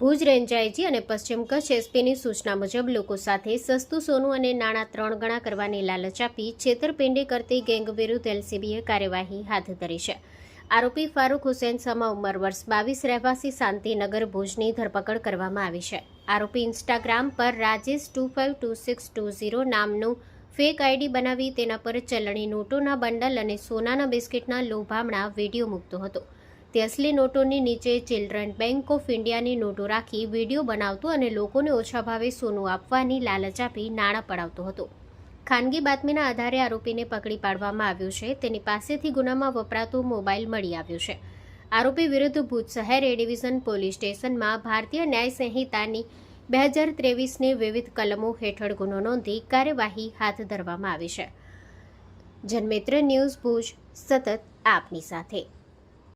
Bhuj range IG અને પશ્ચિમ કચ્છ એસપીની સૂચના મુજબ લોકો સાથે સસ્તું સોનું અને નાણાં 3 ગણા કરવાની લાલચ આપી છેતરપિંડી કરતી ગેંગ વિરુદ્ધ એલસીબીએ કાર્યવાહી હાથ ધરી છે। આરોપી ફારૂક હુસેન સમા ઉંમર વર્ષ 22 રહેવાસી શાંતિનગર ભુજની ધરપકડ કરવામાં આવી છે। આરોપી ઇન્સ્ટાગ્રામ પર રાજેશ252620 નામનું ફેક આઈડી બનાવી તેના પર ચલણી નોટોના બંડલ અને સોનાના બિસ્કિટના લોભામણા વિડીયો મૂકતો હતો। તે અસલી નોટોની નીચે ચિલ્ડ્રન બેંક ઓફ ઇન્ડિયાની નોટો રાખી વિડીયો બનાવતો અને લોકોને ઓછા ભાવે સોનું આપવાની લાલચ આપી નાણાં પડાવતો હતો। ખાનગી બાતમીના આધારે આરોપીને પકડી પાડવામાં આવ્યો છે। તેની પાસેથી ગુનામાં વપરાતો મોબાઈલ મળી આવ્યો છે। આરોપી વિરુદ્ધ ભુજ શહેર એ ડિવિઝન પોલીસ સ્ટેશનમાં ભારતીય ન્યાય સંહિતાની 2023ની વિવિધ કલમો હેઠળ ગુનો નોંધી કાર્યવાહી હાથ ધરવામાં આવી છે। જનમિત્ર ન્યૂઝ ભુજ સતત આપની સાથે।